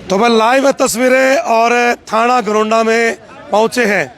तो मैं लाइव है तस्वीरें और थाना गरोंडा में पहुंचे हैं।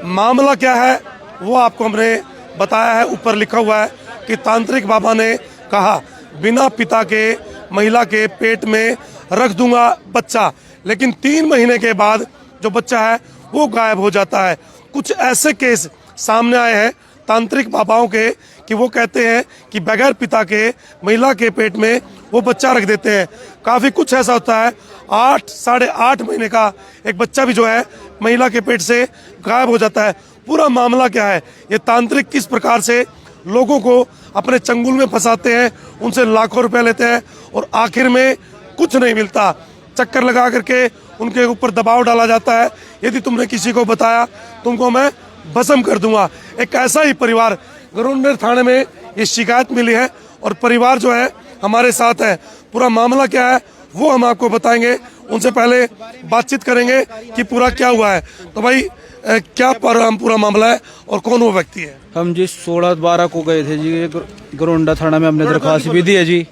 मामला क्या है वो आपको हमने बताया है। ऊपर लिखा हुआ है कि तांत्रिक बाबा ने कहा बिना पिता के महिला के पेट में रख दूंगा बच्चा, लेकिन 3 महीने के बाद जो बच्चा है वो गायब हो जाता है। कुछ ऐसे केस सामने आए हैं तांत्रिक बाबाओं के कि वो कहते हैं कि बगैर पिता के महिला के पेट में वो बच्चा रख देते हैं। काफ़ी कुछ ऐसा होता है। 8-8.5 महीने का एक बच्चा भी जो है महिला के पेट से गायब हो जाता है। पूरा मामला क्या है, ये तांत्रिक किस प्रकार से लोगों को अपने चंगुल में फंसाते हैं, उनसे लाखों रुपए लेते हैं और आखिर में कुछ नहीं मिलता। चक्कर लगा करके उनके ऊपर दबाव डाला जाता है, यदि तुमने किसी को बताया तुमको मैं भस्म कर दूंगा। एक ऐसा ही परिवार गरोंडा थाने में ये शिकायत मिली है और परिवार जो है हमारे साथ है। पूरा मामला क्या है वो हम आपको बताएंगे। उनसे पहले बातचीत करेंगे कि पूरा क्या हुआ है। तो भाई क्या पूरा मामला है और कौन वो व्यक्ति है? हम जी 16-12 को गए थे जी गरोंडा थाना में, हमने दरखास्त भी दी है जी।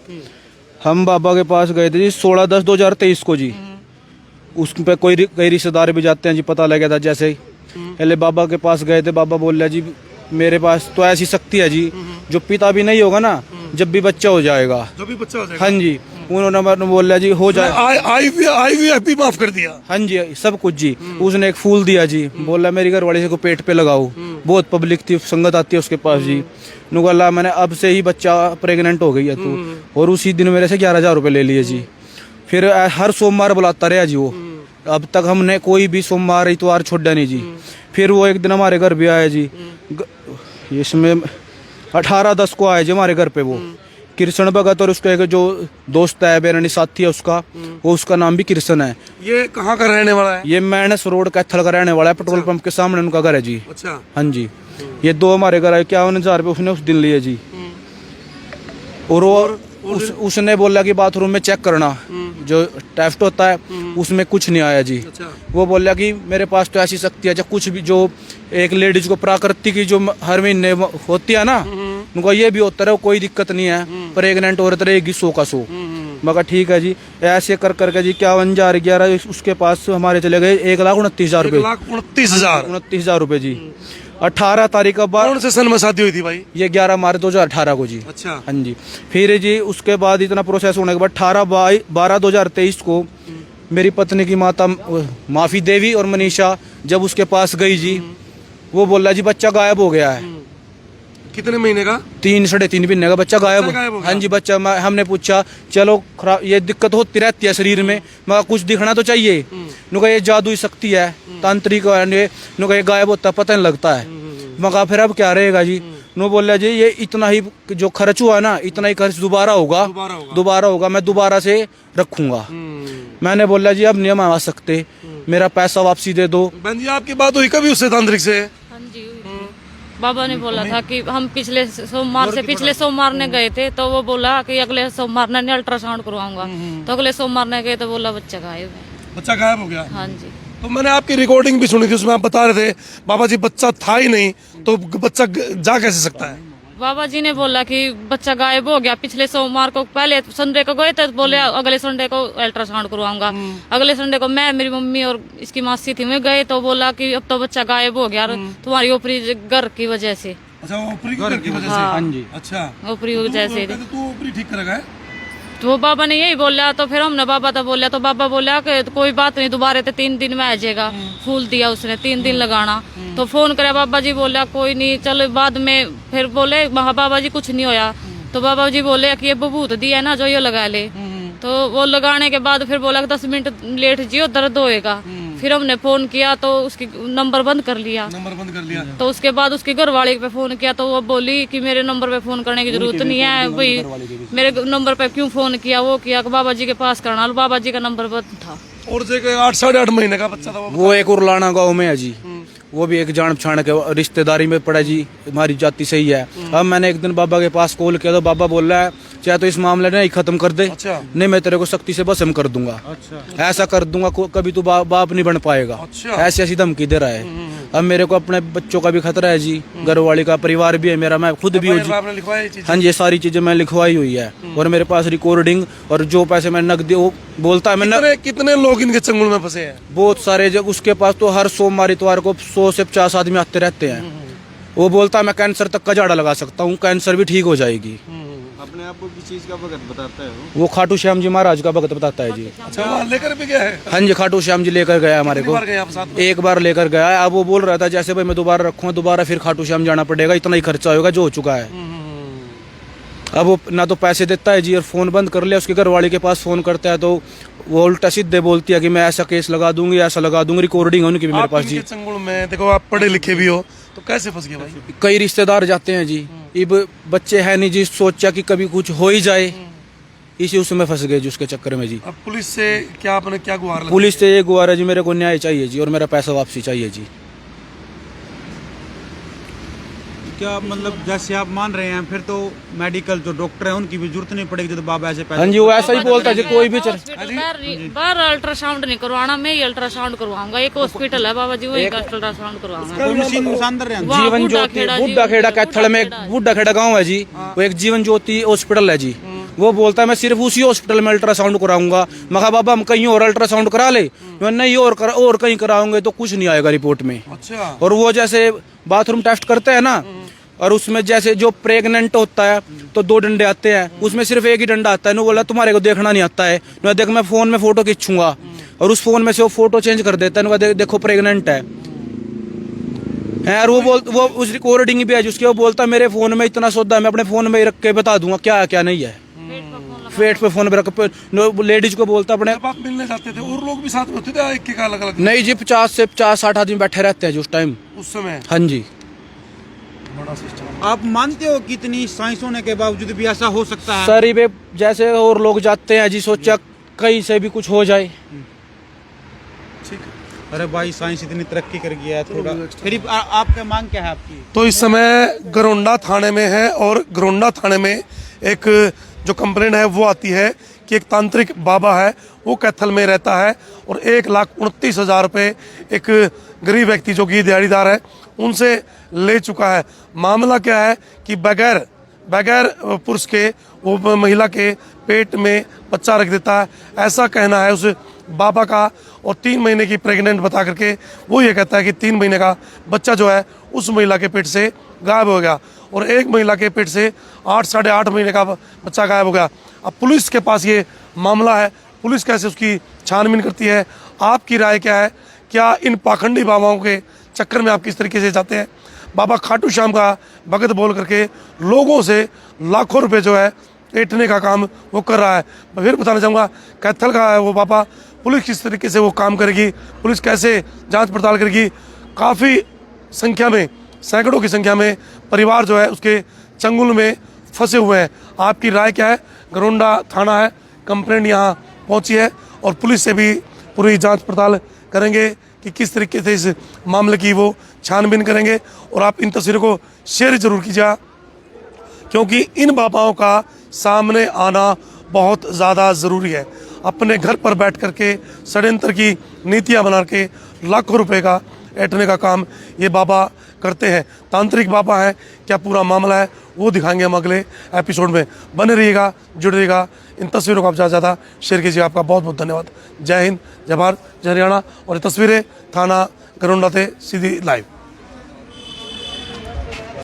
हम बाबा के पास गए थे जी 16/10/2023 को जी। उस पे कई रिश्तेदार भी जाते हैं जी, पता लगा था जैसे ही पहले बाबा के पास गए थे। बाबा बोल रहा जी मेरे पास तो ऐसी शक्ति है जी, जो पिता भी नहीं होगा ना जब भी बच्चा हो जाएगा, जो भी बच्चा हो जाएगा। हाँ जी, उन्होंने बोल रहा जी हो जाए। IVF भी माफ कर दिया। हाँ जी, सब कुछ जी। उसने एक फूल दिया जी, बोला मेरी घर वाले से को पेट पे लगाओ। बहुत पब्लिक थी, संगत आती है उसके पास जी। नुगला मैंने अब से ही बच्चा प्रेग्नेंट हो गई है तू, और उसी दिन मेरे से 11,000 रुपये ले लिए जी। फिर हर सोमवार बुलाता रहा जी वो। अब तक हमने कोई भी सोमवार इतवार छोड़ा नहीं जी। फिर वो एक दिन हमारे घर भी आया जी, इसमें 18/10 को आया जी हमारे घर पे। वो कृष्ण भगत और उसका एक जो दोस्त है, बेरनी साथी है उसका, वो उसका नाम भी कृष्ण है। ये कहाँ का रहने वाला है? ये मैनस रोड कैथल का रहने वाला है, पेट्रोल पंप के सामने उनका घर है जी। अच्छा। हाँ जी, ये 2 हमारे घर आए। 51,000 रुपये उसने उस दिन लिए जी। और उसने बोला कि बाथरूम में चेक करना, जो टेस्ट होता है उसमें कुछ नहीं आया जी। अच्छा। वो बोला कि मेरे पास तो ऐसी शक्ति है जब कुछ भी, जो एक लेडीज को प्राकृतिक की जो हर महीने होती है ना, उनको ये भी होता है, कोई दिक्कत नहीं है, प्रेग्नेंट औरत रहेगी 100 का 100। मगर ठीक है जी, ऐसे कर करके जी 51,011 उसके पास हमारे चले गए 1,29,000 रुपये। 1,29,000 रुपये जी। 18 तारीख का बाद। कौन से सन में शादी हुई थी भाई? ये 11 मार्च 2018 को जी। अच्छा। हाँ जी। फिर जी उसके बाद इतना प्रोसेस होने के बाद 18/12/2023 को मेरी पत्नी की माता माफी देवी और मनीषा जब उसके पास गई जी, वो बोला जी बच्चा गायब हो गया है। कितने महीने का? 3-3.5 महीने का बच्चा गायब हो गया। हाँ जी, बच्चा। हमने पूछा चलो खराब, ये दिक्कत होती रहती है शरीर में, मगर कुछ दिखना तो चाहिए। नुका ये जादुई शक्ति है, तांत्रिक नुका ये गायब होता पता नहीं लगता है। मगर फिर अब क्या रहेगा जी? नो बोला जी ये इतना ही जो खर्च हुआ ना, इतना ही खर्च दोबारा होगा, मैं दोबारा से रखूंगा। मैंने बोला जी अब नियम आ सकते, मेरा पैसा वापसी दे दो। बहन जी आपकी बात हुई कभी उससे तांत्रिक से? हाँ जी, बाबा ने बोला था कि हम पिछले सोमवार ने गए थे, तो वो बोला कि अगले सोमवार ने अल्ट्रासाउंड करवाऊंगा। तो अगले सोमवार ने गए तो बोला बच्चा गायब है। बच्चा गायब हो गया? हाँ जी। तो मैंने आपकी रिकॉर्डिंग भी सुनी थी, उसमें आप बता रहे थे बाबा जी बच्चा था ही नहीं, तो बच्चा जा कैसे सकता है? बाबा जी ने बोला कि बच्चा गायब हो गया। पिछले सोमवार को, पहले संडे को गए थे, बोले अगले संडे को अल्ट्रासाउंड करवाऊंगा। अगले संडे को मैं, मेरी मम्मी और इसकी मासी थी, मैं गए तो बोला कि अब तो बच्चा गायब हो गया तुम्हारी ओपरी घर की वजह से। अच्छा, ओपरी घर की वजह से? हाँ जी। अच्छा, ओपरी वजह से तो ओपरी ठीक करेगा है? तो बाबा ने यही बोला। तो फिर हमने बाबा तो बोला, तो बाबा बोला कि कोई बात नहीं, दोबारा तो 3 दिन में आ जाएगा। फूल दिया उसने, 3 दिन लगाना। तो फोन करे बाबा जी, बोला कोई नहीं चलो बाद में। फिर बोले बाबा जी कुछ नहीं होया। तो बाबा जी बोले कि ये बबूत दिया ना, जो ये लगा ले। तो वो लगाने के बाद फिर बोला कि 10 मिनट लेट जियो, दर्द होएगा। फिर हमने फोन किया तो उसकी नंबर बंद कर लिया। तो उसके बाद उसके घर वाले पे फोन किया तो वो बोली कि मेरे नंबर पे फोन करने की जरूरत नहीं है, भाई मेरे नंबर पे क्यों फोन किया? वो किया कि बाबा जी के पास करना, बाबा जी का नंबर बंद था। और 8-8.5 महीने का बच्चा था वो एक उरलाना गाँव में है जी। वो भी एक जान पछाण के रिश्तेदारी में पड़ा जी, हमारी जाति सही है। अब मैंने एक दिन बाबा के पास कॉल किया तो बाबा बोल रहा है चाहे तो इस मामले में ही खत्म कर दे, अच्छा। नहीं मैं तेरे को सख्ती से बसम कर दूंगा, अच्छा ऐसा कर दूंगा, कभी तू बाप नहीं बन पाएगा। अच्छा। ऐसी ऐसी धमकी दे रहा है। अब मेरे को अपने बच्चों का भी खतरा है जी, घरवाली का, परिवार भी है मेरा, मैं खुद भी हूँ जी। आपने लिखवाया ये चीज? हाँ जी, ये सारी चीजें मैं लिखवाई हुई है और मेरे पास रिकॉर्डिंग, और जो पैसे मैं नकदी, वो बोलता है मैं कितने लोग इनके चंगुल में फंसे हैं? बहुत सारे, जब उसके पास तो हर सोमवार इतवार को 100 से 50 आदमी आते रहते हैं। वो बोलता है मैं कैंसर तक का झाड़ा लगा सकता हूँ, कैंसर भी ठीक हो जाएगी। अपने आप को किस चीज का भगत बताता है वो खाटू श्याम जी महाराज का भगत बताता है जी। अच्छा, वहाँ लेकर भी गया है? हाँ जी, खाटू श्याम जी लेकर गया हमारे को, बार गए आप साथ में? एक बार लेकर गया है। अब वो बोल रहा था जैसे भाई मैं दोबारा रखूंगा, दोबारा फिर खाटू श्याम जाना पड़ेगा, इतना ही खर्चा होगा जो हो चुका है। अब वो ना तो पैसे देता है जी, और फोन बंद कर लिया। उसके घरवाली के पास फोन करता है तो वो उल्टा सीधे बोलती है कि मैं ऐसा केस लगा दूंगी, ऐसा लगा दूंगी। रिकॉर्डिंग है उनकी भी मेरे आप पास जी। इनके चंगुल में, देखो आप पढ़े लिखे भी हो, तो कैसे फंस गए भाई? कई रिश्तेदार जाते हैं जी, अब बच्चे हैं नहीं जी, सोचा कि कभी कुछ हो ही जाए, इसी उसमें फंस गए जी, उसके चक्कर में जी। अब पुलिस से क्या आपने क्या गुहार लगाई? पुलिस से ये गुहार है जी, मेरे को न्याय चाहिए जी, और मेरा पैसा वापसी चाहिए जी। क्या मतलब जैसे आप मान रहे हैं, फिर तो मेडिकल जो डॉक्टर है उनकी भी जरूरत नहीं पड़ेगी जब बाबा ऐसे पैसे। हाँ जी, वो ऐसा ही बोलता है जी, कोई भी बाहर अल्ट्रासाउंड नहीं करवाना, मैं ही अल्ट्रासाउंड करवाऊंगा। एक हॉस्पिटल है बाबा जी, वही अल्ट्रासाउंड करवाऊंगा। कोई मशीन अंदर है वहाँ जीवन बूढ़ा ज्योति, खेड़ा जी, बुड्ढा खेड़ा कैथल में, एक बुड्ढा खेड़ा गांव है जी, वो एक जीवन ज्योति हॉस्पिटल है जी। वो बोलता है मैं सिर्फ उसी हॉस्पिटल में अल्ट्रासाउंड कराऊंगा। मैं कहा बाबा हम कहीं और अल्ट्रासाउंड करा ले, मैं नहीं और कहीं कराऊंगे तो कुछ नहीं आएगा रिपोर्ट में। अच्छा। और वो जैसे बाथरूम टेस्ट करते हैं ना, और उसमें जैसे जो प्रेग्नेंट होता है तो 2 डंडे आते हैं, उसमें सिर्फ एक ही डंडा आता है। नो बोला तुम्हारे को देखना नहीं आता है, नो देख मैं फोन में फोटो खींचूंगा, और उस फोन में से वो फोटो चेंज कर देता है। नो देखो प्रेग्नेंट है। और वो उस रिकॉर्डिंग भी है जिसके, वो बोलता है मेरे फोन में इतना सौदा है, मैं अपने फोन में रख के बता दूंगा क्या है क्या नहीं है। पेट पे फोन पे रख, लेडीज को बोलता अपने। जब आप मिलने जाते थे और लोग भी साथ में होते थे, एक के अलग अलग? नहीं जी, 50 से 60 आदमी बैठे रहते हैं जी उस टाइम, उस समय। हाँ जी। बड़ा सिस्टम। आप मानते हो कि इतनी साइंस होने के बावजूद भी ऐसा हो सकता है? सर ये जैसे और लोग जाते हैं जी, सोचा कहीं से भी कुछ हो जाए। ठीक है। अरे भाई साइंस इतनी तरक्की कर गया है, थोड़ा फिर आपका मांग क्या है आपकी? तो इस समय गरोंडा थाने में है, और गरोंडा थाने में एक जो कंप्लेंट है वो आती है कि एक तांत्रिक बाबा है, वो कैथल में रहता है, और 1,29,000 रुपये एक गरीब व्यक्ति जो कि दिहाड़ीदार है उनसे ले चुका है। मामला क्या है कि बगैर पुरुष के वो महिला के पेट में बच्चा रख देता है, ऐसा कहना है उस बाबा का। और 3 महीने की प्रेग्नेंट बता करके वो ये कहता है कि 3 महीने का बच्चा जो है उस महिला के पेट से गायब हो गया, और एक महिला के पेट से 8 8.5 महीने का बच्चा गायब हो गया। अब पुलिस के पास ये मामला है, पुलिस कैसे उसकी छानबीन करती है? आपकी राय क्या है? क्या इन पाखंडी बाबाओं के चक्कर में आप किस तरीके से जाते हैं? बाबा खाटू श्याम का भगत बोल करके लोगों से लाखों रुपए जो है ऐंठने का काम वो कर रहा है। मैं फिर बताना चाहूँगा, कैथल का है वो बाबा, पुलिस किस तरीके से वो काम करेगी, पुलिस कैसे जांच पड़ताल करेगी? काफ़ी संख्या में, सैकड़ों की संख्या में परिवार जो है उसके चंगुल में फंसे हुए हैं। आपकी राय क्या है? गरोंडा थाना है, कंप्लेंट यहाँ पहुँची है, और पुलिस से भी पूरी जांच पड़ताल करेंगे कि किस तरीके से इस मामले की वो छानबीन करेंगे। और आप इन तस्वीरों को शेयर जरूर कीजिए, क्योंकि इन बाबाओं का सामने आना बहुत ज़्यादा ज़रूरी है। अपने घर पर बैठ करके षड्यंत्र की नीतियाँ बना के लाखों रुपए का ऐंठने का काम ये बाबा करते हैं। तांत्रिक बाबा हैं, क्या पूरा मामला है वो दिखाएंगे हम अगले एपिसोड में। बने रहिएगा, जुड़े रहिएगा। इन तस्वीरों को आप ज़्यादा से ज़्यादा शेयर कीजिए। आपका बहुत बहुत धन्यवाद। जय हिंद, जय भारत, जय हरियाणा। और ये तस्वीरें थाना गरोंडा से सीधी लाइव।